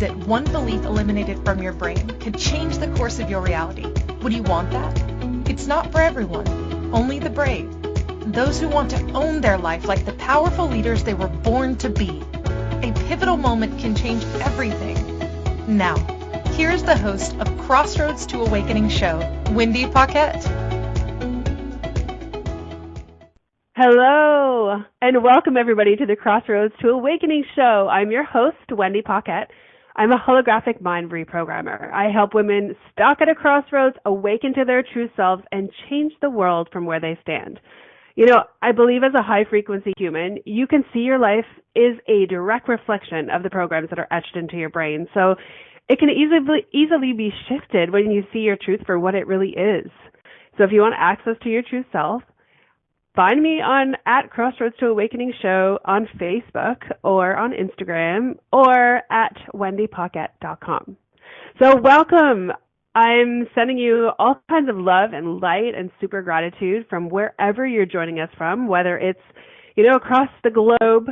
that one belief eliminated from your brain could change the course of your reality. Would you want that? It's not for everyone, only the brave. Those who want to own their life like the powerful leaders they were born to be. A pivotal moment can change everything. Now, here's the host of Crossroads to Awakening show, Wendy Paquette. Hello, and welcome everybody to the Crossroads to Awakening show. I'm your host, Wendy Paquette. I'm a holographic mind reprogrammer. I help women stuck at a crossroads awaken to their true selves and change the world from where they stand. You know, I believe as a high-frequency human, you can see your life is a direct reflection of the programs that are etched into your brain. So it can easily be shifted when you see your truth for what it really is. So if you want access to your true self, find me at Crossroads to Awakening show on Facebook or on Instagram or at wendypaquette.com. So welcome. I'm sending you all kinds of love and light and super gratitude from wherever you're joining us from, whether it's, across the globe,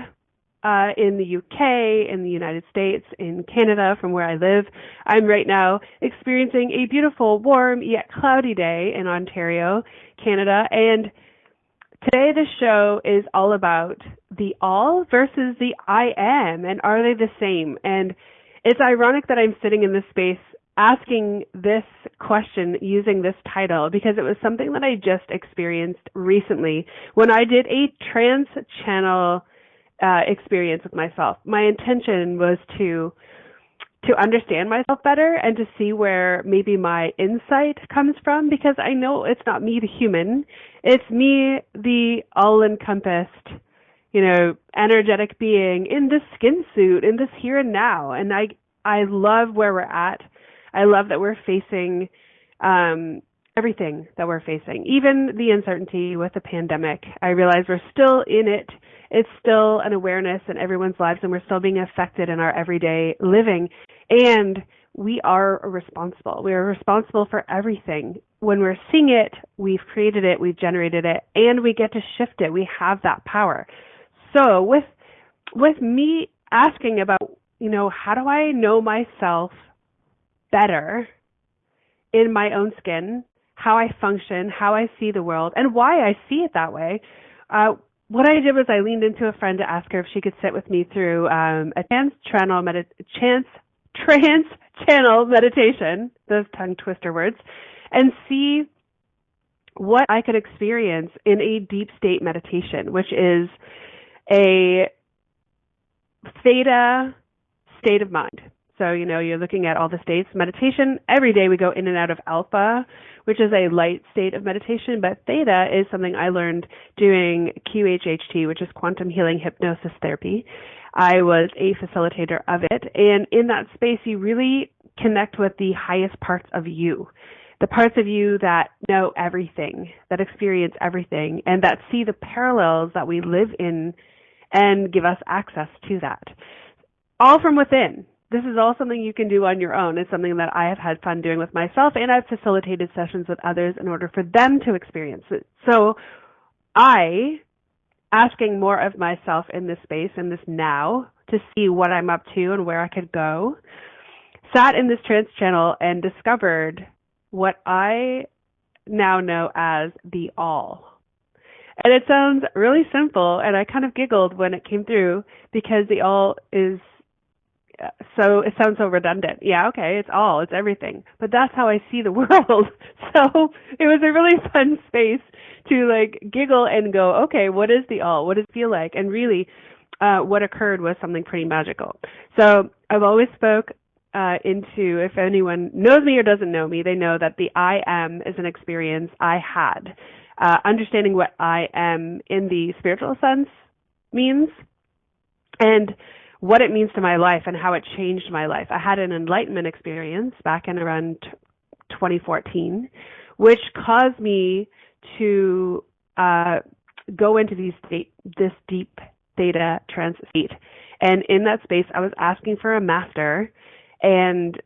in the UK, in the United States, in Canada, from where I live. I'm right now experiencing a beautiful, warm, yet cloudy day in Ontario, Canada, and today the show is all about the all versus the I am, and are they the same? And it's ironic that I'm sitting in this space asking this question using this title because it was something that I just experienced recently when I did a trans-channel experience with myself. My intention was to understand myself better and to see where maybe my insight comes from, because I know it's not me, the human. It's me, the all-encompassed, energetic being in this skin suit, in this here and now. And I love where we're at. I love that we're facing everything that we're facing, even the uncertainty with the pandemic. I realize we're still in it. It's still an awareness in everyone's lives, and we're still being affected in our everyday living. And we are responsible. We are responsible for everything. When we're seeing it, we've created it, we've generated it, and we get to shift it. We have that power. So with me asking about, how do I know myself better in my own skin, how I function, how I see the world, and why I see it that way, what I did was I leaned into a friend to ask her if she could sit with me through a trans-channel meditation, those tongue twister words, and see what I could experience in a deep state meditation, which is a theta state of mind. So, you're looking at all the states. Meditation, every day we go in and out of alpha, which is a light state of meditation, but theta is something I learned doing QHHT, which is Quantum Healing Hypnosis Therapy. I was a facilitator of it, and in that space, you really connect with the highest parts of you, the parts of you that know everything, that experience everything, and that see the parallels that we live in and give us access to that, all from within. This is all something you can do on your own. It's something that I have had fun doing with myself, and I've facilitated sessions with others in order for them to experience it. So asking more of myself in this space, in this now, to see what I'm up to and where I could go, sat in this trance channel and discovered what I now know as the all. And it sounds really simple, and I kind of giggled when it came through because the all is so it sounds so redundant. Yeah, okay, it's all, it's everything. But that's how I see the world. So it was a really fun space to giggle and go, okay, what is the all? What does it feel like? And really what occurred was something pretty magical. So I've always spoke into, if anyone knows me or doesn't know me, they know that the I am is an experience I had. Understanding what I am in the spiritual sense means, and what it means to my life and how it changed my life. I had an enlightenment experience back in around 2014, which caused me to go into this deep theta trance state. And in that space, I was asking for a master, and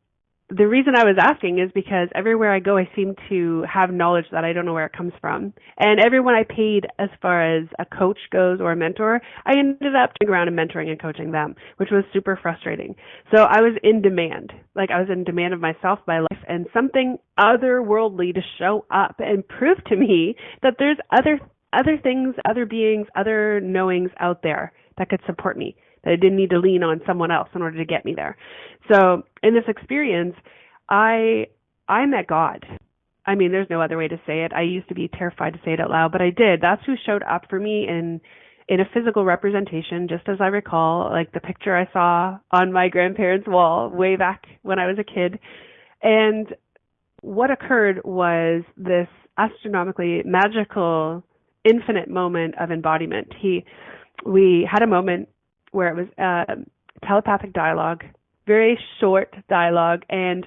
the reason I was asking is because everywhere I go, I seem to have knowledge that I don't know where it comes from. And everyone I paid as far as a coach goes or a mentor, I ended up turning around and mentoring and coaching them, which was super frustrating. So I was in demand. Like I was in demand of myself, my life, and something otherworldly to show up and prove to me that there's other things, other beings, other knowings out there that could support me, that I didn't need to lean on someone else in order to get me there. So in this experience, I met God. I mean, there's no other way to say it. I used to be terrified to say it out loud, but I did. That's who showed up for me in a physical representation, just as I recall, like the picture I saw on my grandparents' wall way back when I was a kid. And what occurred was this astronomically magical, infinite moment of embodiment. We had a moment where it was telepathic dialogue, very short dialogue, and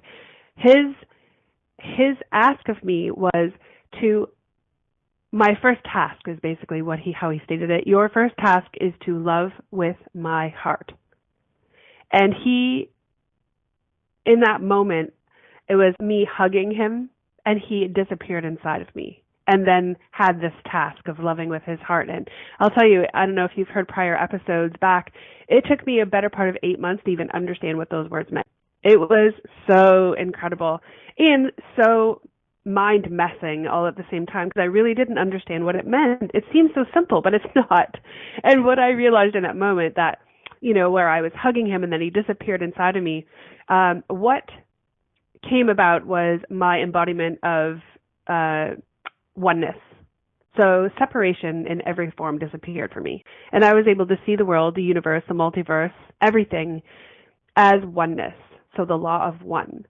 his ask of me was to, my first task is basically how he stated it. Your first task is to love with my heart. And in that moment, it was me hugging him, and he disappeared inside of me, and then had this task of loving with his heart. And I'll tell you, I don't know if you've heard prior episodes back, it took me a better part of 8 months to even understand what those words meant. It was so incredible and so mind-messing all at the same time, because I really didn't understand what it meant. It seems so simple, but it's not. And what I realized in that moment, that, where I was hugging him and then he disappeared inside of me, what came about was my embodiment of oneness. So separation in every form disappeared for me. And I was able to see the world, the universe, the multiverse, everything as oneness. So the law of one.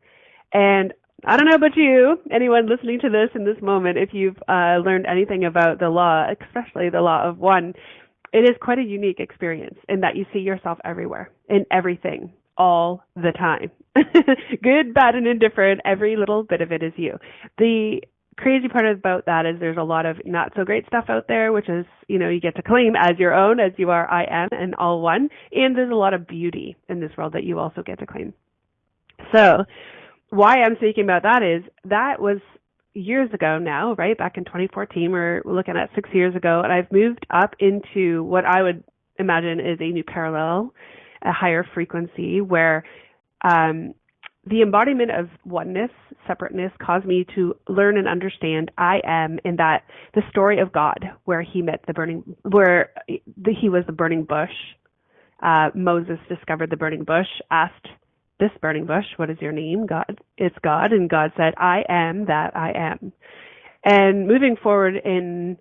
And I don't know about you, anyone listening to this in this moment, if you've learned anything about the law, especially the law of one, it is quite a unique experience in that you see yourself everywhere, in everything, all the time. Good, bad, and indifferent, every little bit of it is you. The crazy part about that is there's a lot of not so great stuff out there, which is, you get to claim as your own, as you are, I am, and all one. And there's a lot of beauty in this world that you also get to claim. So why I'm speaking about that is that was years ago now, right? Back in 2014, we're looking at 6 years ago, and I've moved up into what I would imagine is a new parallel, a higher frequency, where the embodiment of oneness, separateness, caused me to learn and understand I am, in that the story of God, where he met he was the burning bush. Moses discovered the burning bush, asked this burning bush, what is your name? God, it's God. And God said, I am that I am. And moving forward in,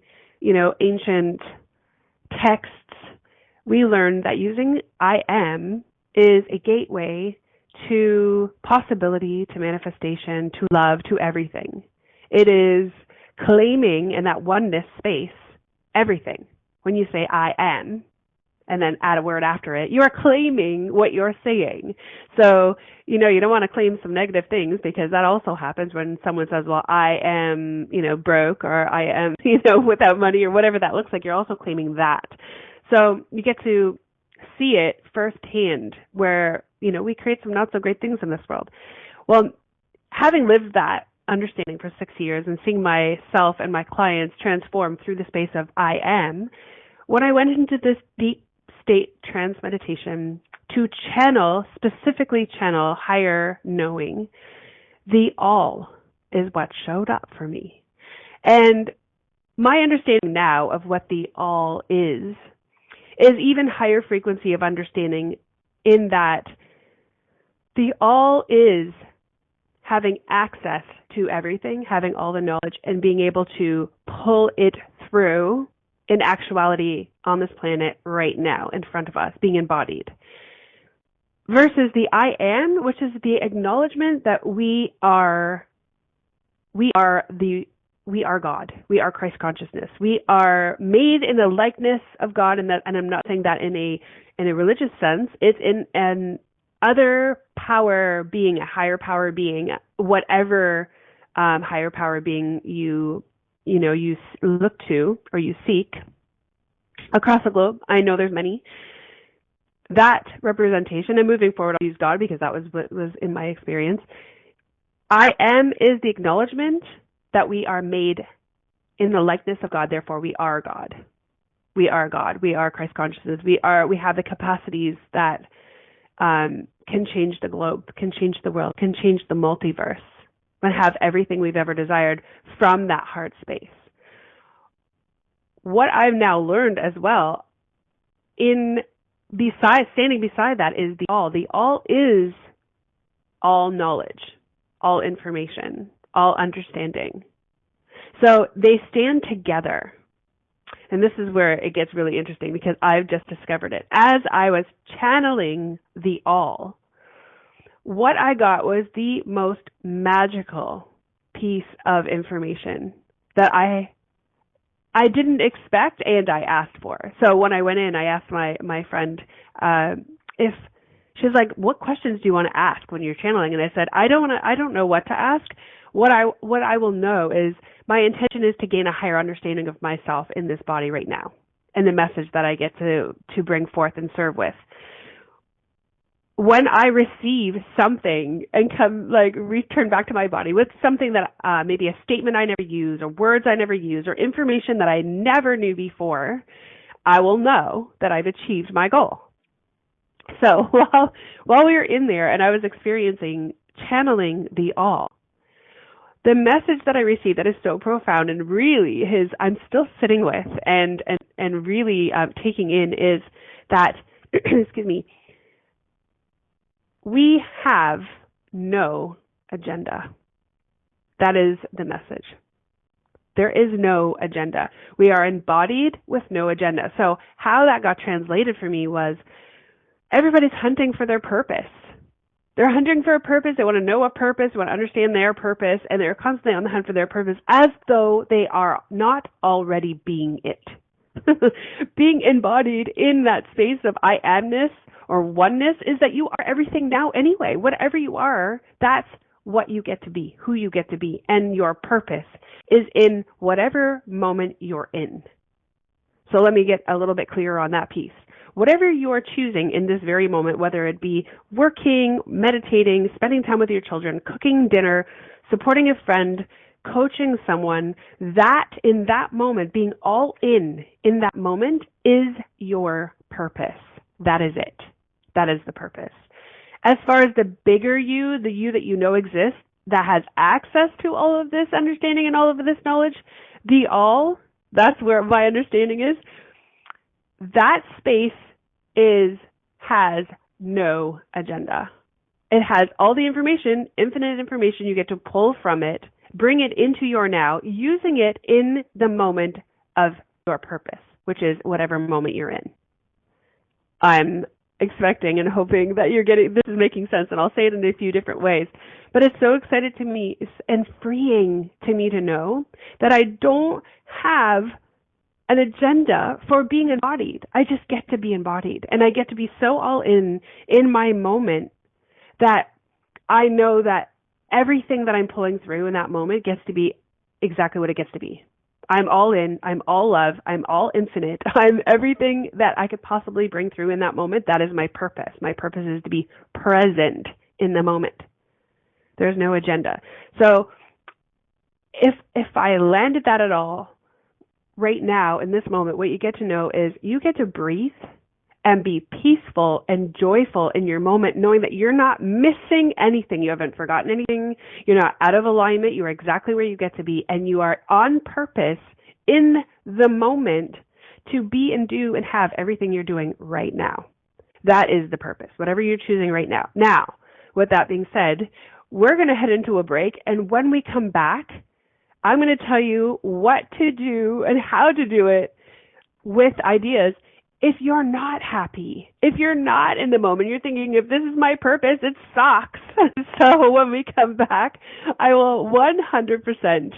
ancient texts, we learn that using I am is a gateway to possibility, to manifestation, to love, to everything. It is claiming in that oneness space everything. When you say I am, and then add a word after it, you are claiming what you're saying. So, you don't want to claim some negative things, because that also happens when someone says, well, I am, broke, or I am, without money, or whatever that looks like. You're also claiming that. So you get to see it firsthand, where, we create some not so great things in this world. Well, having lived that understanding for 6 years and seeing myself and my clients transform through the space of I am, when I went into this deep state trance meditation to specifically channel higher knowing, the all is what showed up for me. And my understanding now of what the all is even higher frequency of understanding, in that the all is having access to everything, having all the knowledge, and being able to pull it through in actuality on this planet right now in front of us, being embodied. Versus the I am, which is the acknowledgement that we are God. We are Christ consciousness. We are made in the likeness of God, and I'm not saying that in a religious sense. It's in an other power being, a higher power being, whatever higher power being you look to or you seek across the globe. I know there's many. That representation, and moving forward, I'll use God because that was what was in my experience, I am is the acknowledgement that we are made in the likeness of God, therefore we are God. We are God. We are Christ consciousness. We have the capacities that can change the globe, can change the world, can change the multiverse, and have everything we've ever desired from that heart space. What I've now learned as well, standing beside that, is the all. The all is all knowledge, all information, all understanding. So they stand together. And this is where it gets really interesting because I've just discovered it. As I was channeling the all, what I got was the most magical piece of information that I didn't expect and I asked for. So when I went in, I asked my friend if she's like, "What questions do you want to ask when you're channeling?" And I said, "I don't know what to ask. What I will know is my intention is to gain a higher understanding of myself in this body right now and the message that I get to bring forth and serve with. When I receive something and return back to my body with something that maybe a statement I never used or words I never used or information that I never knew before, I will know that I've achieved my goal." So while we were in there and I was experiencing channeling the all, the message that I received that is so profound and really I'm still sitting with and really taking in is that, excuse me, we have no agenda. That is the message. There is no agenda. We are embodied with no agenda. So how that got translated for me was everybody's hunting for their purpose. They're hunting for a purpose. They want to know a purpose, want to understand their purpose, and they're constantly on the hunt for their purpose as though they are not already being it. Being embodied in that space of I amness or oneness is that you are everything now anyway. Whatever you are, that's what you get to be, who you get to be, and your purpose is in whatever moment you're in. So let me get a little bit clearer on that piece. Whatever you're choosing in this very moment, whether it be working, meditating, spending time with your children, cooking dinner, supporting a friend, coaching someone, that in that moment, being all in that moment is your purpose. That is it. That is the purpose. As far as the bigger you, the you that you know exists, that has access to all of this understanding and all of this knowledge, the all, that's where my understanding is. That space has no agenda. It has all the information, infinite information you get to pull from it, bring it into your now, using it in the moment of your purpose, which is whatever moment you're in. I'm expecting and hoping that this is making sense, and I'll say it in a few different ways. But it's so excited to me and freeing to me to know that I don't have an agenda for being embodied. I just get to be embodied, and I get to be so all in my moment that I know that everything that I'm pulling through in that moment gets to be exactly what it gets to be. I'm all in, I'm all love, I'm all infinite, I'm everything that I could possibly bring through in that moment. That is my purpose. My purpose is to be present in the moment. There's no agenda. So if I landed that at all, right now, in this moment, what you get to know is you get to breathe and be peaceful and joyful in your moment, knowing that you're not missing anything. You haven't forgotten anything. You're not out of alignment. You are exactly where you get to be, and you are on purpose in the moment to be and do and have everything you're doing right now. That is the purpose, whatever you're choosing right now. Now, with that being said, we're going to head into a break, and when we come back, I'm going to tell you what to do and how to do it with ideas. If you're not happy, if you're not in the moment, you're thinking, if this is my purpose, it sucks. So when we come back, I will 100%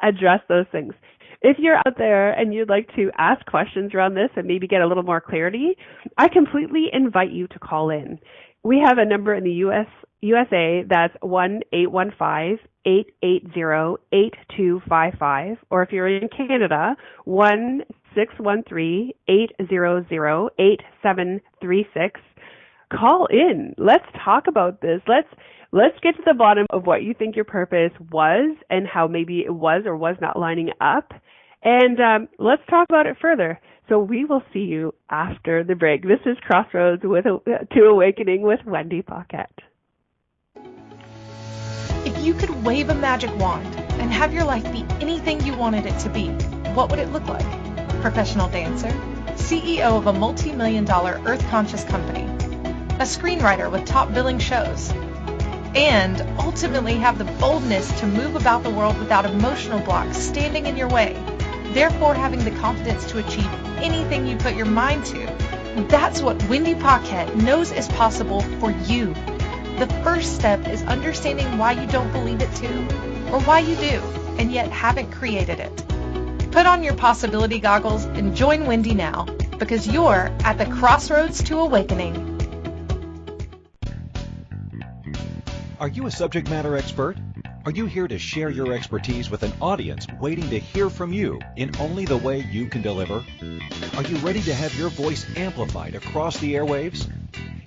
address those things. If you're out there and you'd like to ask questions around this and maybe get a little more clarity, I completely invite you to call in. We have a number in the USA that's 1-815-880-8255, or if you're in Canada, 1-613-800-8736. Call in. Let's talk about this. let's get to the bottom of what you think your purpose was and how maybe it was or was not lining up. And let's talk about it further. So we will see you after the break. This is Crossroads to Awakening with Wendy Paquette. If you could wave a magic wand and have your life be anything you wanted it to be, what would it look like? Professional dancer, CEO of a multi-million-dollar earth-conscious company, a screenwriter with top billing shows, and ultimately have the boldness to move about the world without emotional blocks standing in your way, therefore having the confidence to achieve anything you put your mind to. That's what Wendy Paquette knows is possible for you. The first step is understanding why you don't believe it too, or why you do, and yet haven't created it. Put on your possibility goggles and join Wendy now, because you're at the Crossroads to Awakening. Are you a subject matter expert? Are you here to share your expertise with an audience waiting to hear from you in only the way you can deliver? Are you ready to have your voice amplified across the airwaves?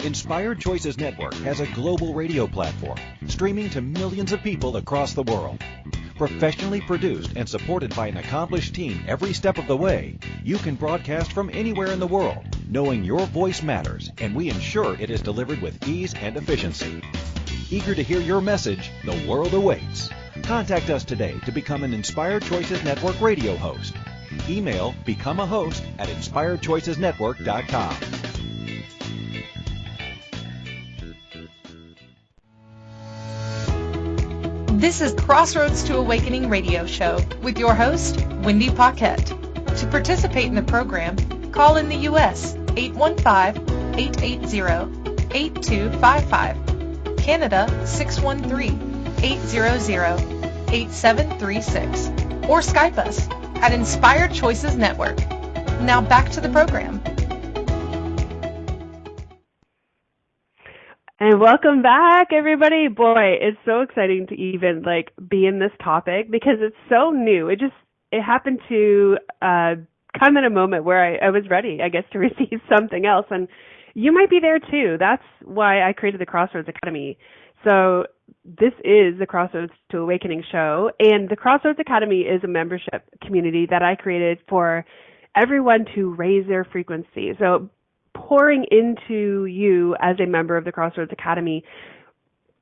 Inspired Choices Network has a global radio platform streaming to millions of people across the world. Professionally produced and supported by an accomplished team every step of the way, you can broadcast from anywhere in the world, knowing your voice matters, and we ensure it is delivered with ease and efficiency. Eager to hear your message, the world awaits. Contact us today to become an Inspired Choices Network radio host. Email becomeahost@inspiredchoicesnetwork.com. This is Crossroads to Awakening radio show with your host, Wendy Paquette. To participate in the program, call in the U.S. 815-880-8255, Canada 613-800-8736, or Skype us at Inspired Choices Network. Now back to the program. And welcome back, everybody. Boy, it's so exciting to even be in this topic because it's so new. It happened to come in a moment where I was ready, I guess, to receive something else. And you might be there too. That's why I created the Crossroads Academy. So this is the Crossroads to Awakening show. And the Crossroads Academy is a membership community that I created for everyone to raise their frequency. So pouring into you as a member of the Crossroads Academy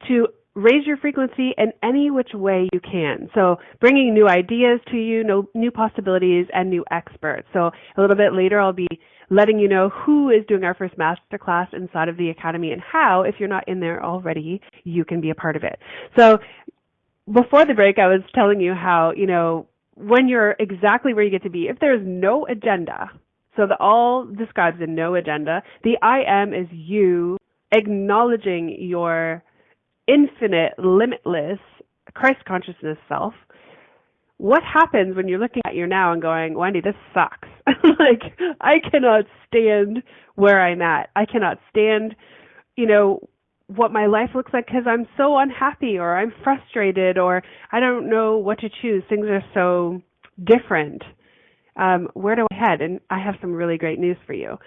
to raise your frequency in any which way you can. So bringing new ideas to you, new possibilities, and new experts. So a little bit later, I'll be letting you know who is doing our first masterclass inside of the Academy and how, if you're not in there already, you can be a part of it. So before the break, I was telling you how, when you're exactly where you get to be, if there's no agenda, so the all describes a no agenda. The I am is you acknowledging your infinite, limitless Christ consciousness self. What happens when you're looking at your now and going, Wendy, this sucks. I cannot stand where I'm at. I cannot stand, what my life looks like because I'm so unhappy or I'm frustrated or I don't know what to choose. Things are so different. Where do I head? And I have some really great news for you.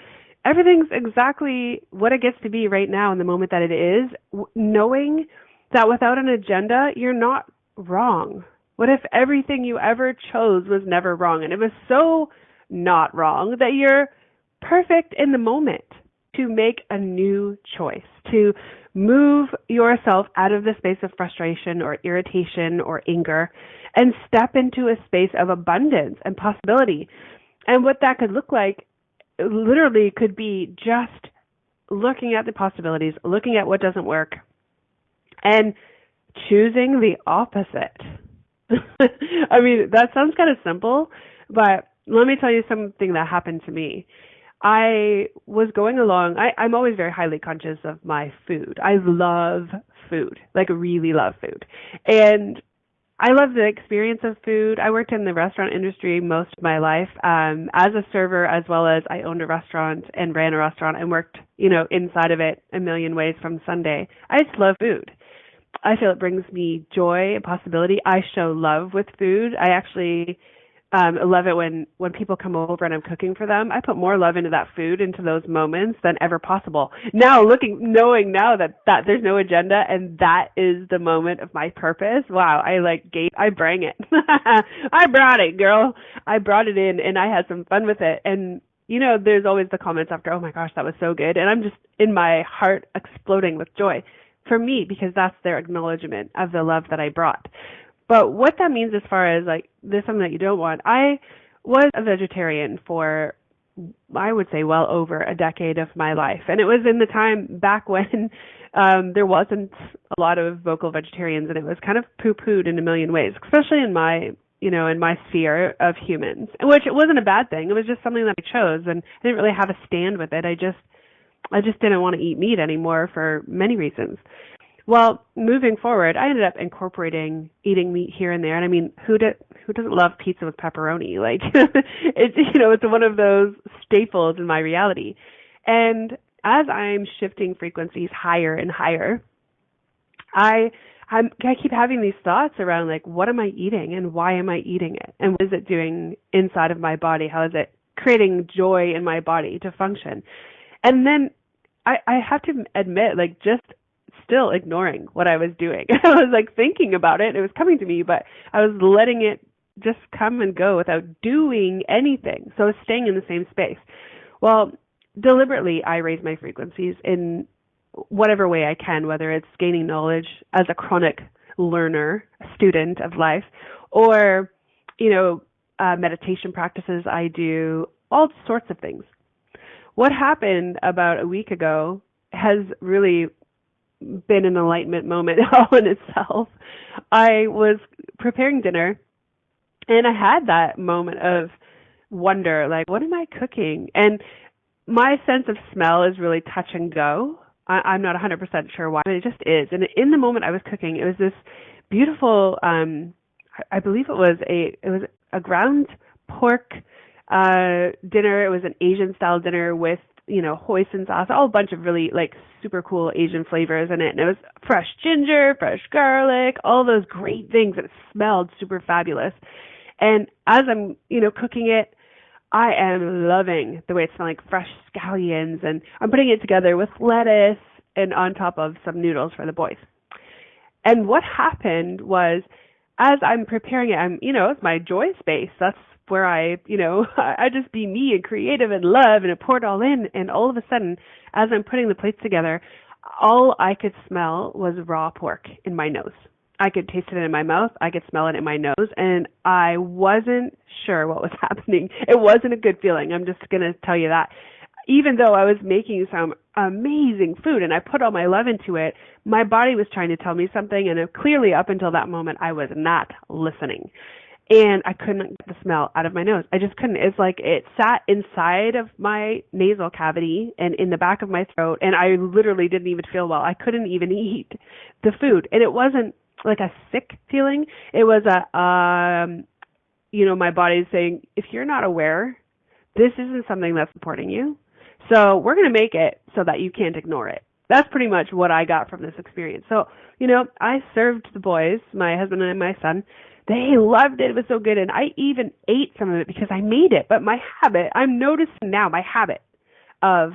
Everything's exactly what it gets to be right now in the moment that it is, knowing that without an agenda, you're not wrong. What if everything you ever chose was never wrong? And it was so not wrong that you're perfect in the moment to make a new choice, to move yourself out of the space of frustration or irritation or anger and step into a space of abundance and possibility. And what that could look like literally could be just looking at the possibilities, looking at what doesn't work, and choosing the opposite. I mean, that sounds kind of simple, but let me tell you something that happened to me. I was going along. I'm always very highly conscious of my food. I love food, really love food. And I love the experience of food. I worked in the restaurant industry most of my life as a server, as well as I owned a restaurant and ran a restaurant and worked, inside of it a million ways from Sunday. I just love food. I feel it brings me joy and possibility. I show love with food. I actually I love it when people come over and I'm cooking for them. I put more love into that food, into those moments than ever possible. Now knowing now that there's no agenda and that is the moment of my purpose. Wow, I bring it. I brought it, girl. I brought it in and I had some fun with it. And there's always the comments after, oh my gosh, that was so good. And I'm just in my heart exploding with joy for me, because that's their acknowledgement of the love that I brought. But what that means as far as there's something that you don't want, I was a vegetarian for, I would say, well over a decade of my life. And it was in the time back when there wasn't a lot of vocal vegetarians, and it was kind of poo-pooed in a million ways, especially in my sphere of humans, which it wasn't a bad thing. It was just something that I chose, and I didn't really have a stand with it. I just didn't want to eat meat anymore for many reasons. Well, moving forward, I ended up incorporating eating meat here and there. And I mean, who doesn't love pizza with pepperoni? It's one of those staples in my reality. And as I'm shifting frequencies higher and higher, I keep having these thoughts around what am I eating and why am I eating it? And what is it doing inside of my body? How is it creating joy in my body to function? And then I have to admit, just still ignoring what I was doing. I was thinking about it. It was coming to me, but I was letting it just come and go without doing anything. So I was staying in the same space. Well, deliberately, I raise my frequencies in whatever way I can, whether it's gaining knowledge as a chronic learner, a student of life, or, meditation practices I do, all sorts of things. What happened about a week ago has really been an enlightenment moment all in itself. I was preparing dinner and I had that moment of wonder, what am I cooking? And my sense of smell is really touch and go. I'm not 100% sure why, but it just is. And in the moment I was cooking, it was this beautiful, I believe it was a ground pork dinner. It was an Asian style dinner with hoisin sauce, all a bunch of really super cool Asian flavors in it. And it was fresh ginger, fresh garlic, all those great things. It smelled super fabulous. And as I'm, cooking it, I am loving the way it smells like fresh scallions. And I'm putting it together with lettuce and on top of some noodles for the boys. And what happened was, as I'm preparing it, it's my joy space. That's where I just be me and creative and love, and it poured all in. And all of a sudden, as I'm putting the plates together, all I could smell was raw pork in my nose. I could taste it in my mouth. I could smell it in my nose. And I wasn't sure what was happening. It wasn't a good feeling. I'm just going to tell you that. Even though I was making some amazing food and I put all my love into it, my body was trying to tell me something. And clearly up until that moment, I was not listening. And I couldn't get the smell out of my nose. I just couldn't. It's it sat inside of my nasal cavity and in the back of my throat. And I literally didn't even feel well. I couldn't even eat the food. And it wasn't a sick feeling. It was my body saying, if you're not aware, this isn't something that's supporting you. So we're going to make it so that you can't ignore it. That's pretty much what I got from this experience. So, I served the boys, my husband and my son. They loved it. It was so good. And I even ate some of it because I made it. But my habit, I'm noticing now my habit of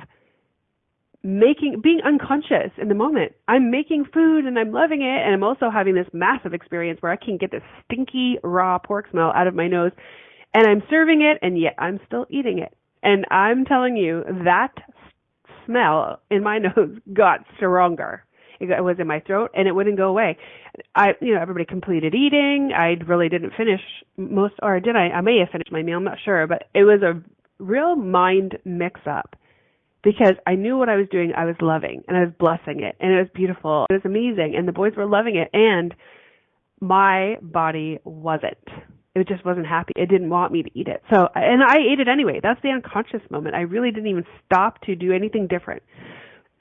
being unconscious in the moment. I'm making food and I'm loving it. And I'm also having this massive experience where I can get this stinky raw pork smell out of my nose. And I'm serving it, and yet I'm still eating it. And I'm telling you, that smell in my nose got stronger. It was in my throat, and it wouldn't go away. Everybody completed eating. I really didn't finish most, or did I? I may have finished my meal. I'm not sure, but it was a real mind mix-up because I knew what I was doing. I was loving, and I was blessing it, and it was beautiful. It was amazing, and the boys were loving it, and my body wasn't. It just wasn't happy. It didn't want me to eat it. So, and I ate it anyway. That's the unconscious moment. I really didn't even stop to do anything different.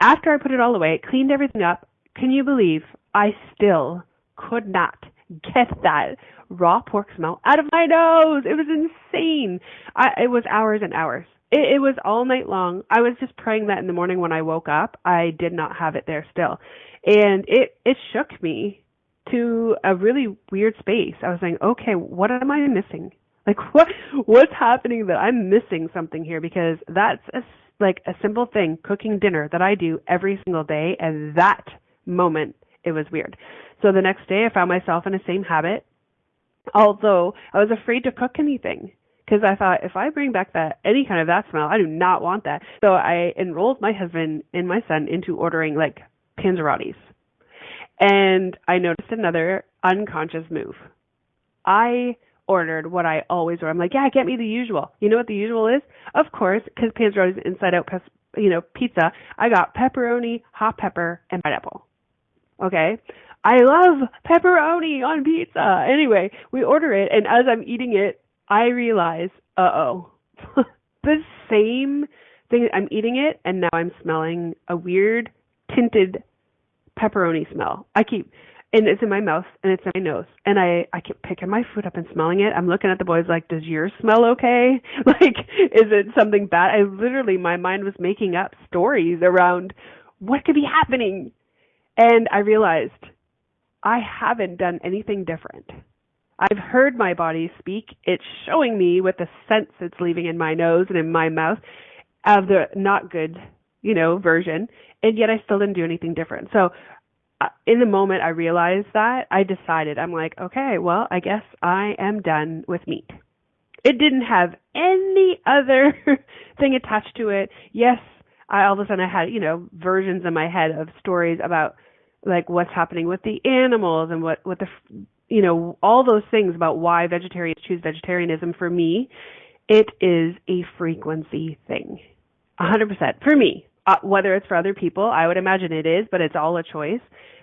After I put it all away, cleaned everything up, can you believe I still could not get that raw pork smell out of my nose? It was insane. It was hours and hours. It was all night long. I was just praying that in the morning when I woke up, I did not have it there still. And it shook me to a really weird space. I was saying, okay, what am I missing? Like, what's happening that I'm missing something here? Because that's a simple thing, cooking dinner, that I do every single day. And that moment, it was weird. So the next day I found myself in the same habit, although I was afraid to cook anything. Because I thought, if I bring back any kind of that smell, I do not want that. So I enrolled my husband and my son into ordering like panzerottis. And I noticed another unconscious move. I ordered what I always order. I'm like, yeah, get me the usual. You know what the usual is? Of course, because panzerottis is inside out, pizza. I got pepperoni, hot pepper, and pineapple. Okay? I love pepperoni on pizza. Anyway, we order it, and as I'm eating it, I realize, the same thing. I'm eating it, and now I'm smelling a weird tinted pepperoni smell. And it's in my mouth, and it's in my nose, and I keep picking my food up and smelling it. I'm looking at the boys like, does yours smell okay? Like, is it something bad? My mind was making up stories around what could be happening. And I realized I haven't done anything different. I've heard my body speak. It's showing me with the scents it's leaving in my nose and in my mouth of the not good, version. And yet I still didn't do anything different. So in the moment I realized that, I decided, I'm like, okay, well, I guess I am done with meat. It didn't have any other thing attached to it. Yes, all of a sudden I had, versions in my head of stories about like what's happening with the animals and what the, all those things about why vegetarians choose vegetarianism. For me, it is a frequency thing. 100% for me. Whether it's for other people, I would imagine it is, but it's all a choice.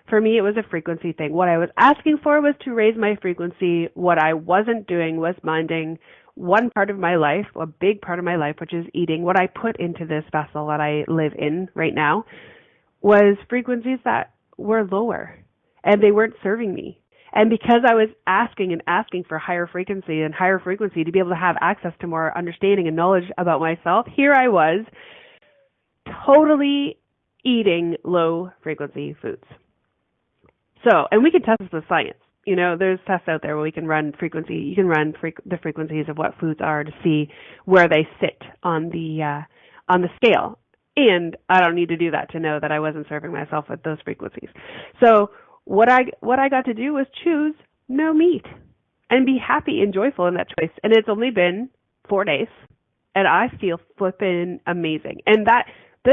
For me, it was a frequency thing. What I was asking for was to raise my frequency. What I wasn't doing was minding one part of my life, a big part of my life, which is eating. What I put into this vessel that I live in right now was frequencies that were lower, and they weren't serving me. And because I was asking and asking for higher frequency and higher frequency to be able to have access to more understanding and knowledge about myself, here I was totally eating low frequency foods. So, and we can test this with science. There's tests out there where we can run frequency. You can run the frequencies of what foods are to see where they sit on the scale. And I don't need to do that to know that I wasn't serving myself with those frequencies. So what I got to do was choose no meat and be happy and joyful in that choice. And it's only been 4 days, and I feel flipping amazing. And that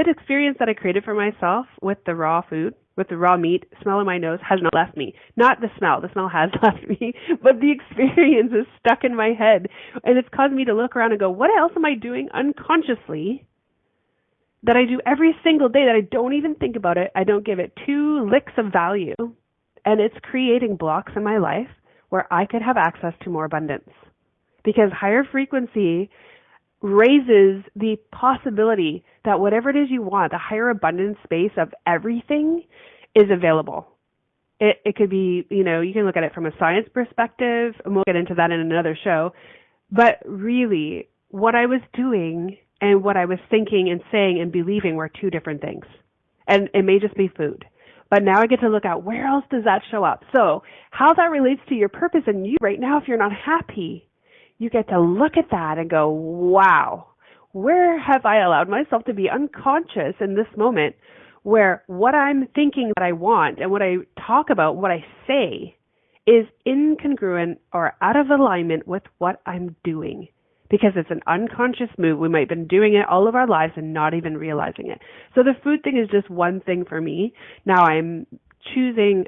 experience that I created for myself with the raw food, with the raw meat, smell in my nose, has not left me. Not the smell. The smell has left me, but the experience is stuck in my head. And it's caused me to look around and go, what else am I doing unconsciously that I do every single day that I don't even think about it? I don't give it 2 licks of value. And it's creating blocks in my life where I could have access to more abundance. Because higher frequency raises the possibility that whatever it is you want, the higher abundance space of everything, is available. It could be, you can look at it from a science perspective, and we'll get into that in another show. But really, what I was doing and what I was thinking and saying and believing were 2 different things. And it may just be food. But now I get to look at where else does that show up. So how that relates to your purpose and you right now, if you're not happy, you get to look at that and go, wow, where have I allowed myself to be unconscious in this moment where what I'm thinking that I want and what I talk about, what I say, is incongruent or out of alignment with what I'm doing? Because it's an unconscious move. We might have been doing it all of our lives and not even realizing it. So the food thing is just one thing for me. Now I'm choosing,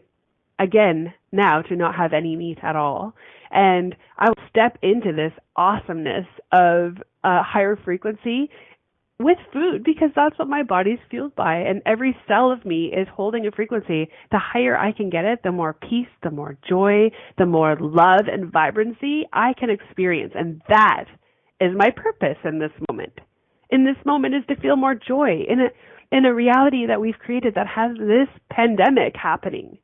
again, now to not have any meat at all. And I will step into this awesomeness of higher frequency with food, because that's what my body's fueled by. And every cell of me is holding a frequency. The higher I can get it, the more peace, the more joy, the more love and vibrancy I can experience. And that is my purpose in this moment. In this moment is to feel more joy in a reality that we've created that has this pandemic happening.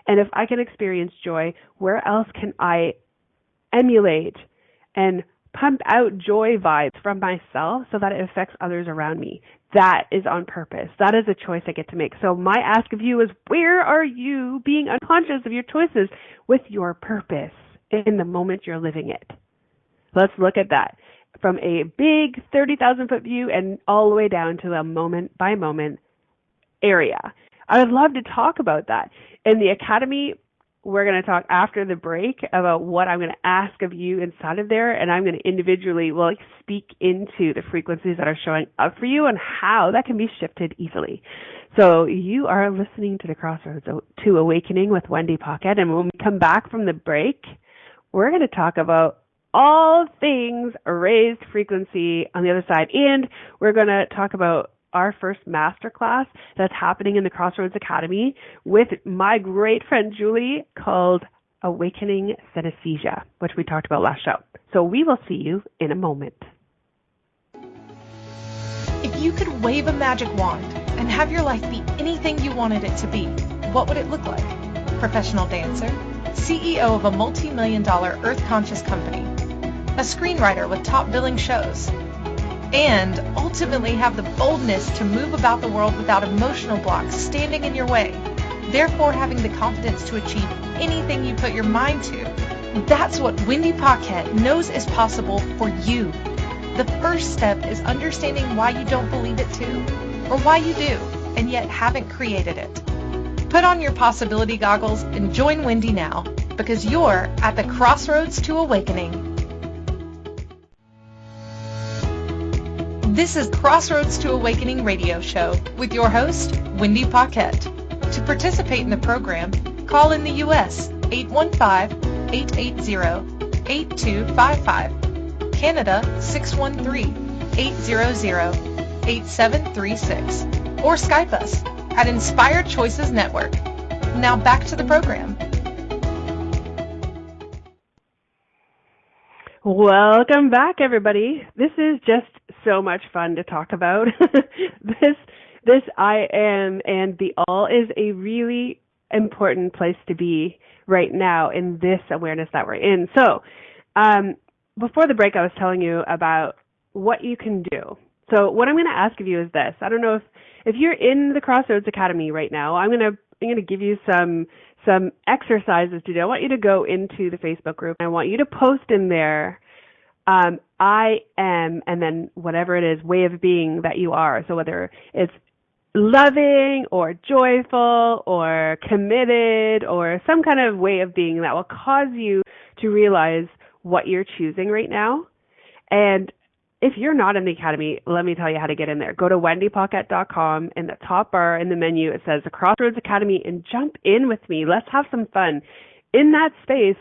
And if I can experience joy, where else can I emulate and pump out joy vibes from myself so that it affects others around me? That is on purpose. That is a choice I get to make. So my ask of you is, where are you being unconscious of your choices with your purpose in the moment you're living it? Let's look at that from a big 30,000 foot view and all the way down to a moment by moment area. I would love to talk about that. In the Academy, we're going to talk after the break about what I'm going to ask of you inside of there, and I'm going to individually speak into the frequencies that are showing up for you and how that can be shifted easily. So you are listening to the Crossroads to Awakening with Wendy Paquette, and when we come back from the break, we're going to talk about all things raised frequency on the other side, and we're going to talk about our first masterclass that's happening in the Crossroads Academy with my great friend Julie, called Awakening Synesthesia, which we talked about last show. So we will see you in a moment. If you could wave a magic wand and have your life be anything you wanted it to be, what would it look like? Professional dancer, CEO of a multi-million-dollar earth-conscious company, a screenwriter with top billing shows, and ultimately have the boldness to move about the world without emotional blocks standing in your way, therefore having the confidence to achieve anything you put your mind to. That's what Wendy Paquette knows is possible for you. The first step is understanding why you don't believe it too, or why you do, and yet haven't created it. Put on your possibility goggles and join Wendy now, because you're at the Crossroads to Awakening. This is Crossroads to Awakening radio show with your host, Wendy Paquette. To participate in the program, call in the U.S. 815-880-8255, Canada 613-800-8736, or Skype us at Inspired Choices Network. Now back to the program. Welcome back, everybody. This is just so much fun to talk about. This I am and the all is a really important place to be right now in this awareness that we're in. So before the break, I was telling you about what you can do. So what I'm going to ask of you is this. I don't know if you're in the Crossroads Academy right now, I'm going to give you some exercises to do. I want you to go into the Facebook group. I want you to post in there, I am, and then whatever it is, way of being that you are. So whether it's loving or joyful or committed or some kind of way of being that will cause you to realize what you're choosing right now. And if you're not in the Academy, let me tell you how to get in there. Go to wendypaquette.com. In the top bar in the menu, it says the Crossroads Academy, and jump in with me. Let's have some fun. In that space,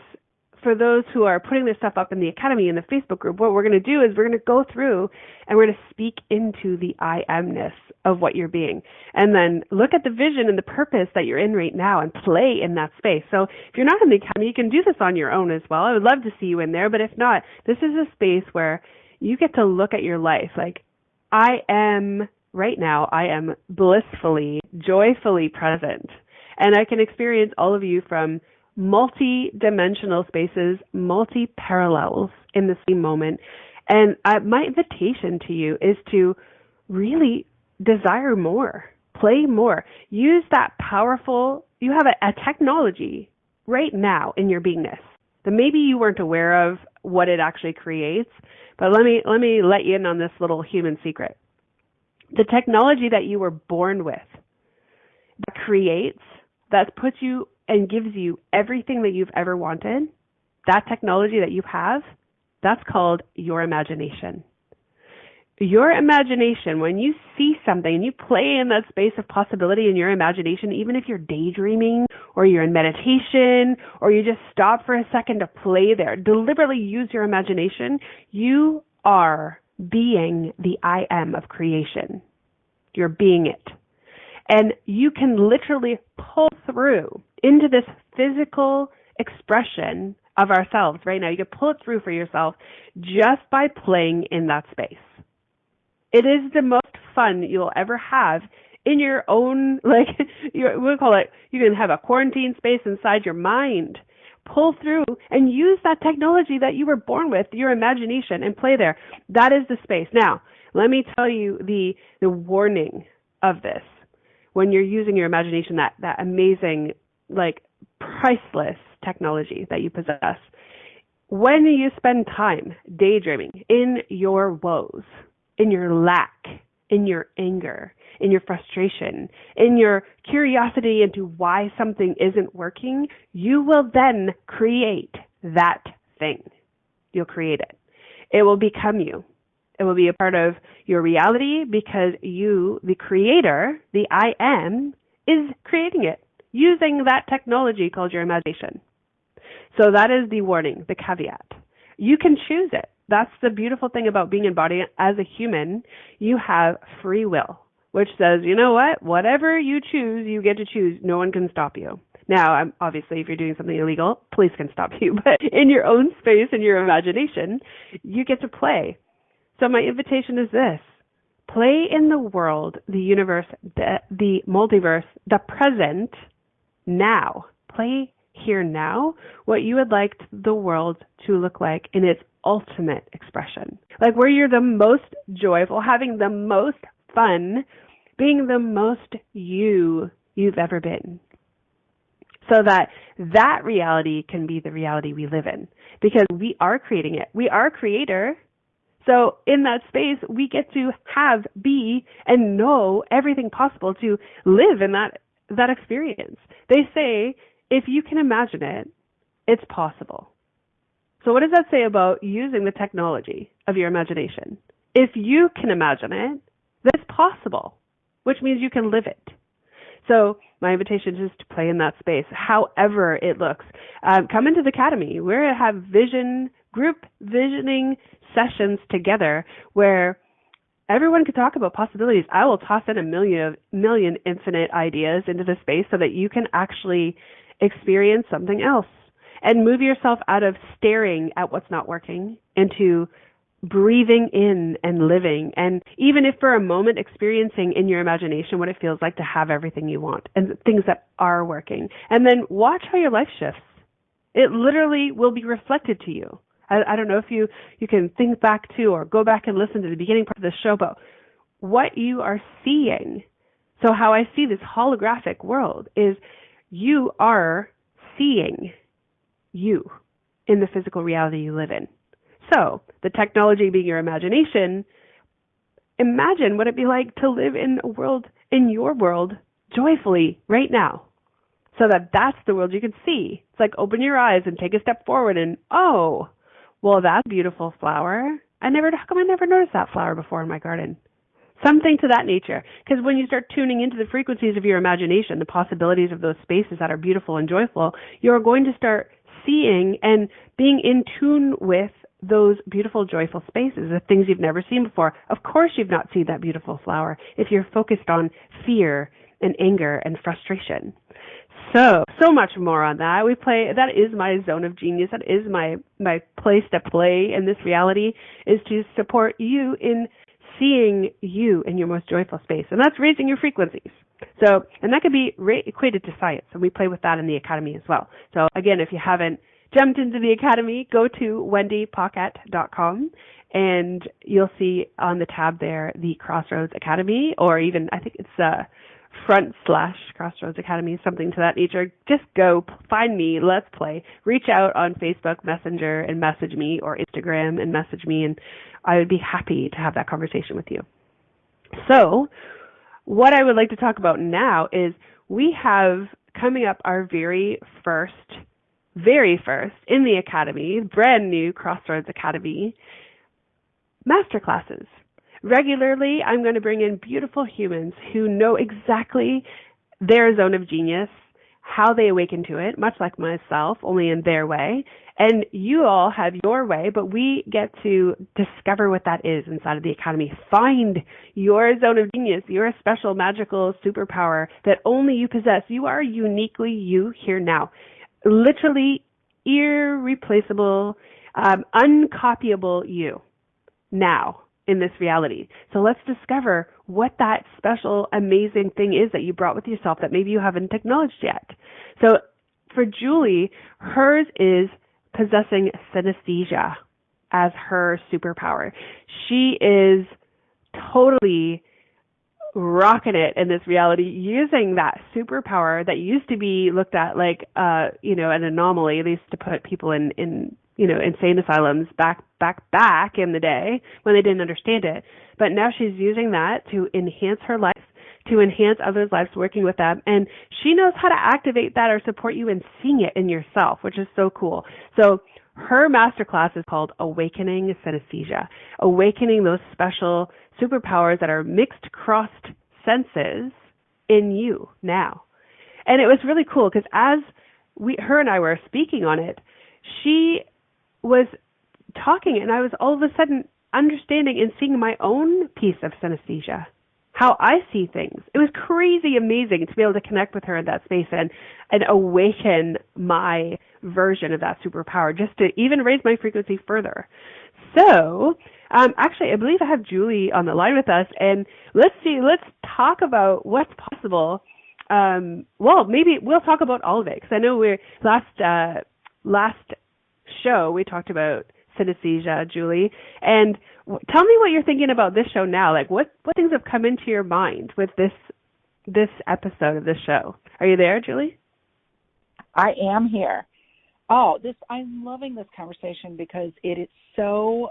for those who are putting this stuff up in the Academy, in the Facebook group, what we're going to do is we're going to go through and we're going to speak into the I amness of what you're being. And then look at the vision and the purpose that you're in right now and play in that space. So if you're not in the Academy, you can do this on your own as well. I would love to see you in there. But if not, this is a space where you get to look at your life like, I am right now, I am blissfully, joyfully present. And I can experience all of you from multi-dimensional spaces, multi-parallels in the same moment. And my invitation to you is to really desire more, play more. Use that powerful, you have a technology right now in your beingness that maybe you weren't aware of what it actually creates. But let me let you in on this little human secret. The technology that you were born with, that creates, that puts you and gives you everything that you've ever wanted, that technology that you have, that's called your imagination. Your imagination, when you see something and you play in that space of possibility in your imagination, even if you're daydreaming or you're in meditation or you just stop for a second to play there, deliberately use your imagination, you are being the I am of creation. You're being it. And you can literally pull through into this physical expression of ourselves right now. You can pull it through for yourself just by playing in that space. It is the most fun you'll ever have in your own, we'll call it, you can have a quarantine space inside your mind. Pull through and use that technology that you were born with, your imagination, and play there. That is the space. Now, let me tell you the warning of this. When you're using your imagination, that amazing, priceless technology that you possess, when you spend time daydreaming in your woes, in your lack, in your anger, in your frustration, in your curiosity into why something isn't working, you will then create that thing. You'll create it. It will become you. It will be a part of your reality because you, the creator, the I am, is creating it using that technology called your imagination. So that is the warning, the caveat. You can choose it. That's the beautiful thing about being embodied as a human. You have free will, which says, you know what? Whatever you choose, you get to choose. No one can stop you. Now, obviously, if you're doing something illegal, police can stop you. But in your own space, in your imagination, you get to play. So my invitation is this. Play in the world, the universe, the multiverse, the present, now. Play here now what you would like the world to look like in its ultimate expression. Like where you're the most joyful, having the most fun, being the most you've ever been. So that reality can be the reality we live in because we are creating it. We are creator. So in that space, we get to have, be, and know everything possible to live in that experience. They say, if you can imagine it, it's possible. So what does that say about using the technology of your imagination? If you can imagine it, that's possible, which means you can live it. So my invitation is to play in that space, however it looks. Come into the Academy. We're going to have group visioning sessions together where everyone could talk about possibilities. I will toss in a million infinite ideas into the space so that you can actually experience something else and move yourself out of staring at what's not working into breathing in and living, and even if for a moment experiencing in your imagination what it feels like to have everything you want and things that are working. And then watch how your life shifts. It literally will be reflected to you. I don't know if you can think back to or go back and listen to the beginning part of the show about what you are seeing. So how I see this holographic world is you are seeing you in the physical reality you live in. So the technology being your imagination, imagine what it'd be like to live in your world joyfully right now. So that's the world you can see. It's like open your eyes and take a step forward and, oh, well, that's a beautiful flower. How come I never noticed that flower before in my garden? Something to that nature. Because when you start tuning into the frequencies of your imagination, the possibilities of those spaces that are beautiful and joyful, you're going to start seeing and being in tune with those beautiful, joyful spaces, the things you've never seen before. Of course you've not seen that beautiful flower if you're focused on fear and anger and frustration. So much more on that. That is my zone of genius. That is my place to play in this reality, is to support you in seeing you in your most joyful space. And that's raising your frequencies. So, and that could be equated to science. And we play with that in the Academy as well. So again, if you haven't jumped into the Academy, go to wendypaquette.com and you'll see on the tab there the Crossroads Academy, or even I think it's /Crossroads Academy, something to that nature. Just go find me, let's play. Reach out on Facebook Messenger and message me, or Instagram and message me, and I would be happy to have that conversation with you. So what I would like to talk about now is we have coming up our very first in the Academy, brand new Crossroads Academy masterclasses. Regularly, I'm going to bring in beautiful humans who know exactly their zone of genius, how they awaken to it, much like myself, only in their way. And you all have your way, but we get to discover what that is inside of the Academy. Find your zone of genius, your special magical superpower that only you possess. You are uniquely you here now. Literally irreplaceable, uncopyable you now in this reality. So let's discover what that special, amazing thing is that you brought with yourself that maybe you haven't acknowledged yet. So for Julie, hers is possessing synesthesia as her superpower. She is totally rocking it in this reality, using that superpower that used to be looked at like, an anomaly. They used to put people in insane asylums back in the day when they didn't understand it. But now she's using that to enhance her life, to enhance others' lives, working with them. And she knows how to activate that or support you in seeing it in yourself, which is so cool. So her masterclass is called Awakening Synesthesia, awakening those special superpowers that are mixed crossed senses in you now. And it was really cool because as her and I were speaking on it, she was talking and I was all of a sudden understanding and seeing my own piece of synesthesia, how I see things. It was crazy amazing to be able to connect with her in that space and awaken my version of that superpower, just to even raise my frequency further. So, actually, I believe I have Julie on the line with us, and let's talk about what's possible. Well, maybe we'll talk about all of it, because I know last show we talked about synesthesia, Julie, and tell me what you're thinking about this show now. Like, what things have come into your mind with this episode of this show? Are you there, Julie? I am here. Oh, I'm loving this conversation because it is so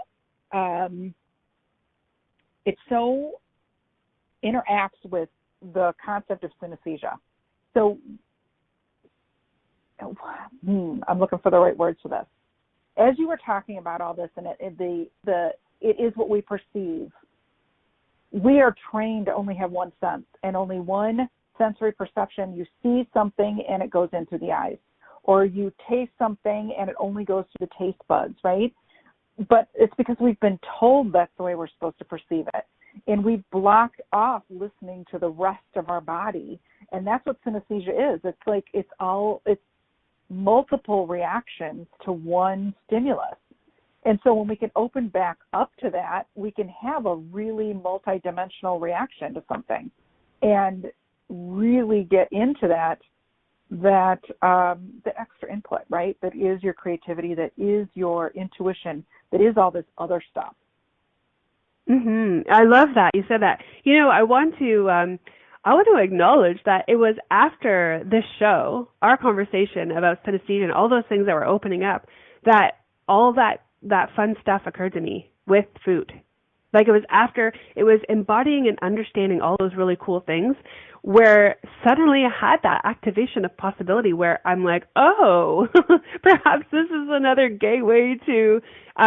interacts with the concept of synesthesia. So I'm looking for the right words for this. As you were talking about all this, and it is what we perceive. We are trained to only have one sense and only one sensory perception. You see something and it goes in through the eyes, or you taste something and it only goes through the taste buds, right? But it's because we've been told that's the way we're supposed to perceive it. And we've blocked off listening to the rest of our body. And that's what synesthesia is. It's like it's multiple reactions to one stimulus. And so when we can open back up to that, we can have a really multidimensional reaction to something and really get into the extra input, right? That is your creativity, that is your intuition, that is all this other stuff. I love that you said that. I want to acknowledge that it was after this show, our conversation about synesthesia and all those things that were opening up, that all that fun stuff occurred to me with food. Like it was embodying and understanding all those really cool things where suddenly I had that activation of possibility where I'm like, oh, perhaps this is another gateway to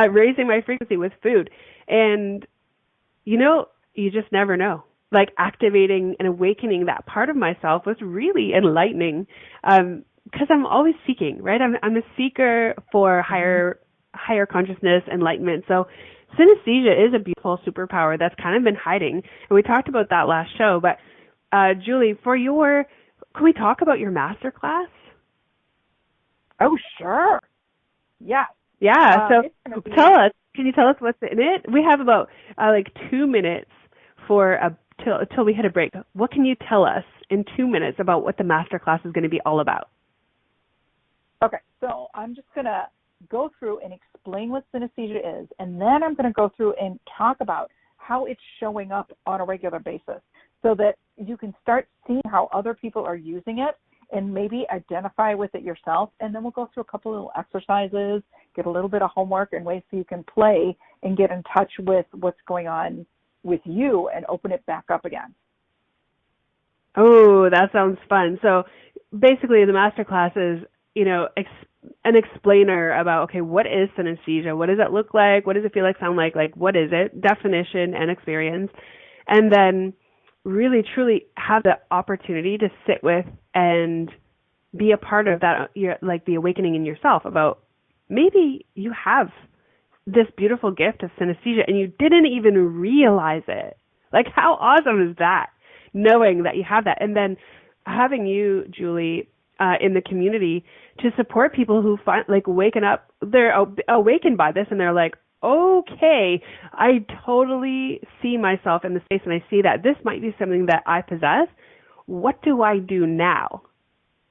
raising my frequency with food. And, you just never know. Like activating and awakening that part of myself was really enlightening because I'm always seeking, right? I'm a seeker for higher consciousness, enlightenment. So synesthesia is a beautiful superpower that's kind of been hiding. And we talked about that last show. But Julie, can we talk about your masterclass? Oh, sure. Yes. Yeah. So can you tell us what's in it? We have about 2 minutes till we hit a break. What can you tell us in 2 minutes about what the masterclass is going to be all about? Okay, so I'm just going to go through and explain what synesthesia is, and then I'm going to go through and talk about how it's showing up on a regular basis so that you can start seeing how other people are using it and maybe identify with it yourself. And then we'll go through a couple little exercises, get a little bit of homework and ways so you can play and get in touch with what's going on with you and open it back up again. Oh, that sounds fun. So basically the masterclass is, an explainer about, okay, what is synesthesia? What does it look like? What does it feel like, sound like? Like, what is it? Definition and experience. And then really, truly have the opportunity to sit with and be a part of that, like the awakening in yourself about maybe you have this beautiful gift of synesthesia and you didn't even realize it. Like, how awesome is that? Knowing that you have that. And then having you, Julie, in the community to support people who find, waking up, they're awakened by this and they're like, okay, I totally see myself in the space and I see that this might be something that I possess. What do I do now?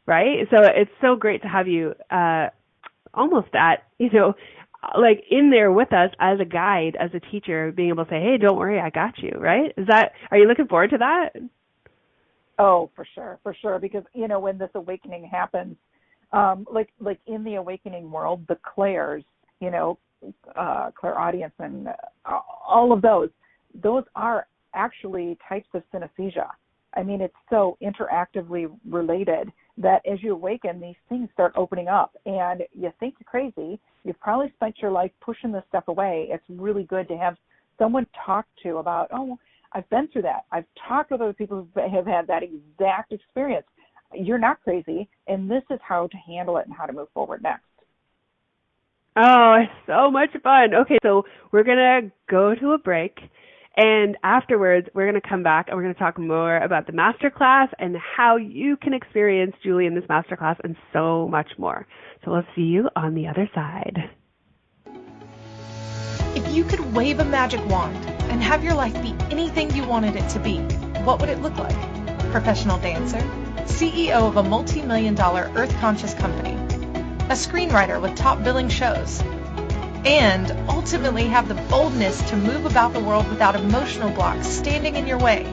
Right? So it's so great to have you almost at, in there with us as a guide, as a teacher, being able to say, hey, don't worry, I got you, right? Are you looking forward to that? Oh, for sure. Because, when this awakening happens, like in the awakening world, the clairs clairaudience and all of those are actually types of synesthesia. I mean, it's so interactively related that as you awaken, these things start opening up, and you think you're crazy. You've probably spent your life pushing this stuff away. It's really good to have someone talk to about, oh, I've been through that. I've talked with other people who have had that exact experience. You're not crazy, and this is how to handle it and how to move forward next. Oh, it's so much fun. Okay, so we're going to go to a break, and afterwards we're going to come back and we're going to talk more about the masterclass and how you can experience Julie in this masterclass and so much more. So we'll see you on the other side. If you could wave a magic wand and have your life be anything you wanted it to be, what would it look like? Professional dancer, CEO of a multi-million-dollar earth-conscious company, a screenwriter with top billing shows, and ultimately have the boldness to move about the world without emotional blocks standing in your way,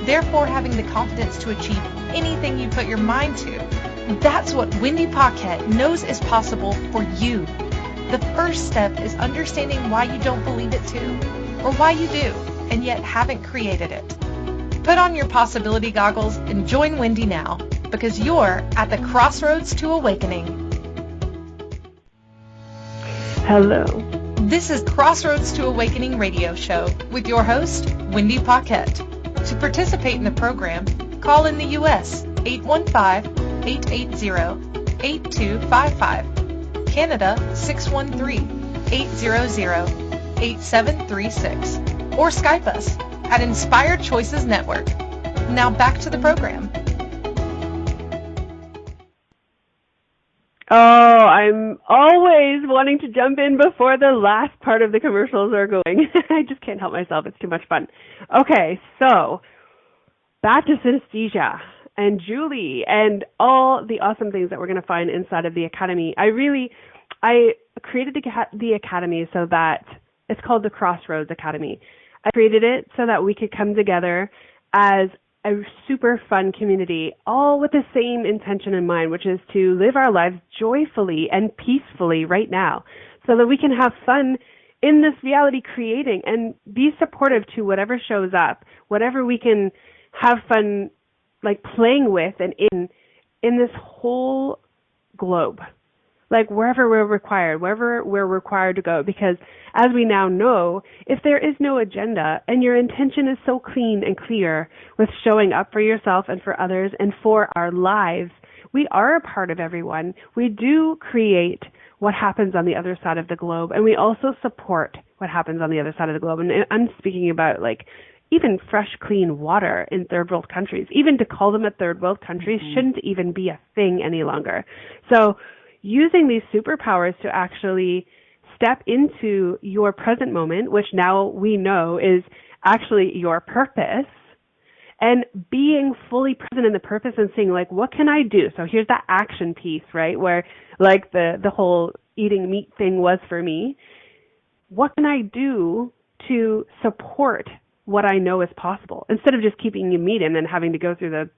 therefore having the confidence to achieve anything you put your mind to. That's what Wendy Paquette knows is possible for you. The first step is understanding why you don't believe it too, or why you do, and yet haven't created it. Put on your possibility goggles and join Wendy now, because you're at the Crossroads to Awakening. Hello. This is Crossroads to Awakening radio show with your host, Wendy Paquette. To participate in the program, call in the U.S. 815-880-8255. Canada 613-800-8736, or Skype us at Inspired Choices Network. Now back to the program. Oh, I'm always wanting to jump in before the last part of the commercials are going. I just can't help myself. It's too much fun. Okay, so back to synesthesia and Julie and all the awesome things that we're going to find inside of the Academy. I created the Academy so that it's called the Crossroads Academy. I created it so that we could come together as a super fun community, all with the same intention in mind, which is to live our lives joyfully and peacefully right now, so that we can have fun in this reality creating and be supportive to whatever shows up, whatever we can have fun like playing with and in this whole globe. Like wherever we're required to go, because as we now know, if there is no agenda and your intention is so clean and clear with showing up for yourself and for others and for our lives, we are a part of everyone. We do create what happens on the other side of the globe, and we also support what happens on the other side of the globe. And I'm speaking about like even fresh, clean water in third world countries. Even to call them a third world country shouldn't even be a thing any longer. So using these superpowers to actually step into your present moment, which now we know is actually your purpose, and being fully present in the purpose and saying, like, what can I do? So here's that action piece, right, where like the whole eating meat thing was for me. What can I do to support what I know is possible, instead of just keeping you meat and then having to go through the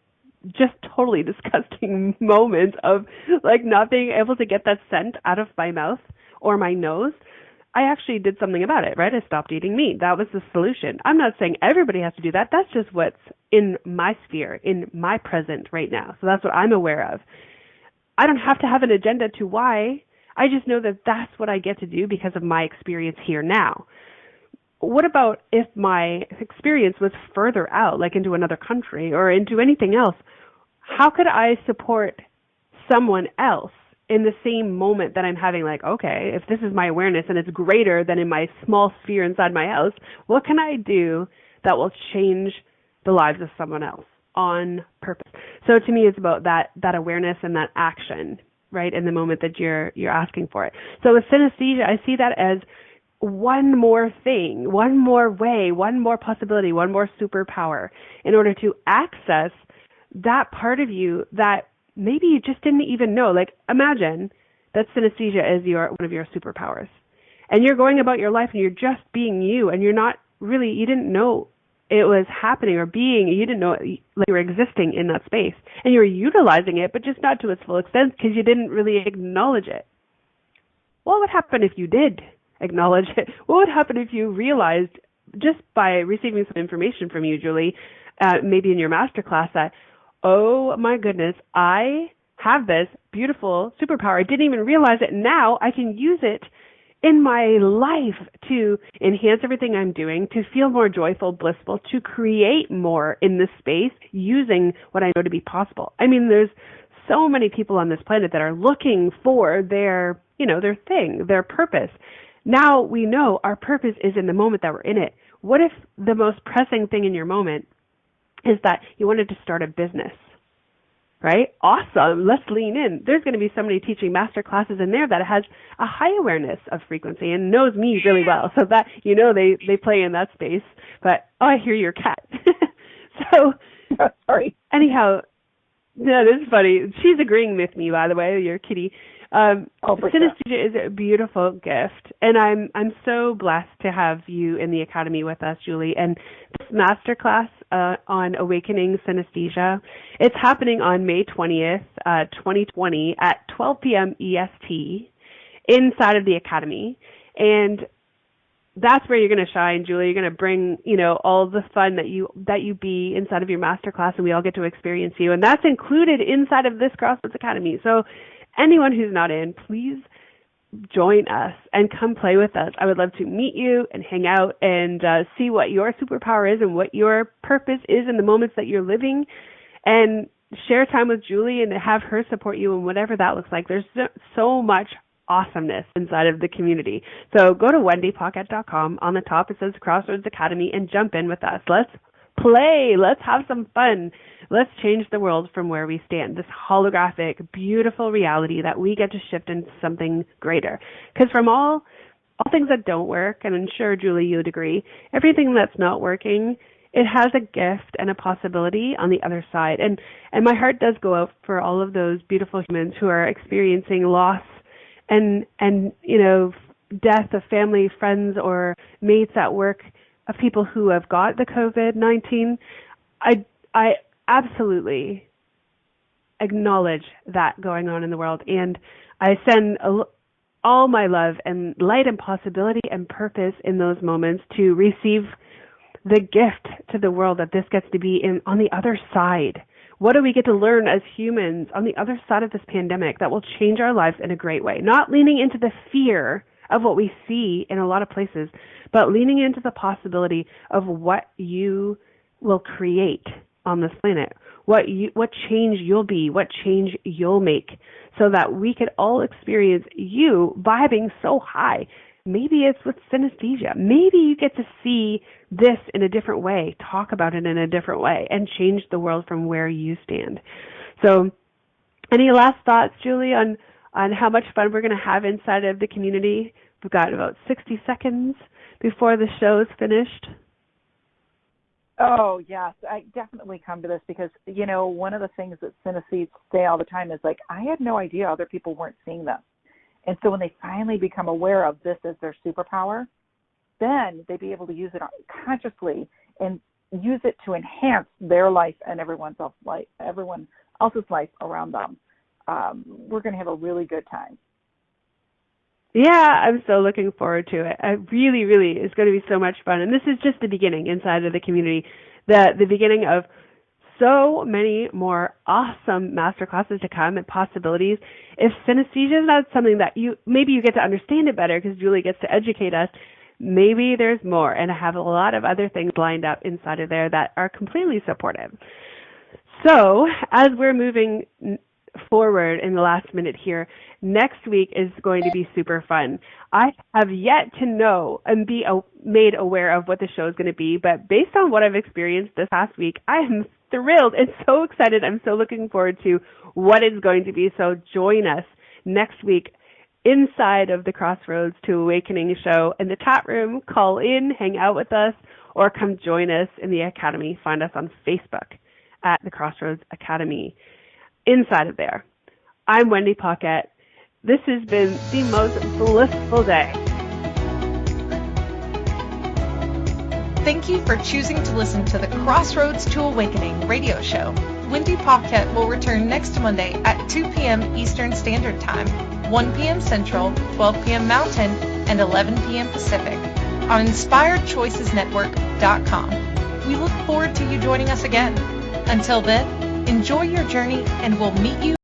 just totally disgusting moments of like not being able to get that scent out of my mouth or my nose. I actually did something about it, right? I stopped eating meat. That was the solution. I'm not saying everybody has to do that. That's just what's in my sphere, in my present right now. So that's what I'm aware of. I don't have to have an agenda to why. I just know that that's what I get to do because of my experience here now. What about if my experience was further out, like into another country or into anything else? How could I support someone else in the same moment that I'm having, like, okay, if this is my awareness and it's greater than in my small sphere inside my house, what can I do that will change the lives of someone else on purpose? So to me, it's about that awareness and that action, right, in the moment that you're asking for it. So with synesthesia, I see that as one more thing, one more way, one more possibility, one more superpower in order to access that part of you that maybe you just didn't even know. Like imagine that synesthesia is one of your superpowers, and you're going about your life and you're just being you, and you didn't know it was happening or being, you didn't know like you were existing in that space, and you were utilizing it, but just not to its full extent because you didn't really acknowledge it. what would happen if you did acknowledge it? What would happen if you realized, just by receiving some information from you, Julie, maybe in your masterclass, that, oh my goodness, I have this beautiful superpower. I didn't even realize it. Now I can use it in my life to enhance everything I'm doing, to feel more joyful, blissful, to create more in this space using what I know to be possible. I mean, there's so many people on this planet that are looking for their thing, their purpose. Now we know our purpose is in the moment that we're in it. What if the most pressing thing in your moment is that you wanted to start a business? Right? Awesome. Let's lean in. There's going to be somebody teaching master classes in there that has a high awareness of frequency and knows me really well. So that, they play in that space. But, I hear your cat. So, sorry. Anyhow, no, this is funny. She's agreeing with me, by the way, your kitty. Synesthesia is a beautiful gift, and I'm so blessed to have you in the Academy with us, Julie. And this masterclass on awakening synesthesia, it's happening on May 20th, 2020 at 12 p.m. EST inside of the Academy. And that's where you're going to shine, Julie. You're going to bring, all the fun that you be inside of your masterclass, and we all get to experience you. And that's included inside of this Crossroads Academy. So anyone who's not in, please join us and come play with us. I would love to meet you and hang out and see what your superpower is and what your purpose is in the moments that you're living, and share time with Julie and have her support you in whatever that looks like. There's so much awesomeness inside of the community. So go to wendypaquette.com. On the top it says Crossroads Academy and jump in with us. Let's play. Let's have some fun. Let's change the world from where we stand. This holographic, beautiful reality that we get to shift into something greater. Because from all things that don't work, and I'm sure, Julie, you'd agree, everything that's not working, it has a gift and a possibility on the other side. And my heart does go out for all of those beautiful humans who are experiencing loss and death of family, friends, or mates at work, of people who have got the COVID-19. I absolutely acknowledge that going on in the world, and I send all my love and light and possibility and purpose in those moments to receive the gift to the world that this gets to be on the other side. What do we get to learn as humans on the other side of this pandemic that will change our lives in a great way? Not leaning into the fear of what we see in a lot of places, but leaning into the possibility of what you will create on this planet, what change you'll be, what change you'll make, so that we could all experience you vibing so high. Maybe it's with synesthesia. Maybe you get to see this in a different way, talk about it in a different way, and change the world from where you stand. So any last thoughts, Julie, on how much fun we're going to have inside of the community? We've got about 60 seconds before the show is finished. Oh, yes. I definitely come to this because, one of the things that synesthetes say all the time is like, I had no idea other people weren't seeing this. And so when they finally become aware of this as their superpower, then they'd be able to use it consciously and use it to enhance their life and everyone else's life around them. We're going to have a really good time. Yeah, I'm so looking forward to it. I really, really, it's going to be so much fun. And this is just the beginning inside of the community, the beginning of so many more awesome masterclasses to come and possibilities. If synesthesia is not something that maybe you get to understand it better because Julie gets to educate us, maybe there's more. And I have a lot of other things lined up inside of there that are completely supportive. So as we're moving forward in the last minute here, next week is going to be super fun. I have yet to know and be made aware of what the show is going to be, but based on what I've experienced this past week, I am thrilled and so excited. I'm so looking forward to what it's going to be. So join us next week inside of the Crossroads to Awakening show in the chat room. Call in, hang out with us, or come join us in the Academy. Find us on Facebook at the Crossroads Academy. Inside of there, I'm Wendy Paquette. This has been the most blissful day. Thank you for choosing to listen to the Crossroads to Awakening radio show. Wendy Paquette will return next Monday at 2 p.m. Eastern Standard Time, 1 p.m. Central, 12 p.m. Mountain, and 11 p.m. Pacific on InspiredChoicesNetwork.com. We look forward to you joining us again. Until then, enjoy your journey, and we'll meet you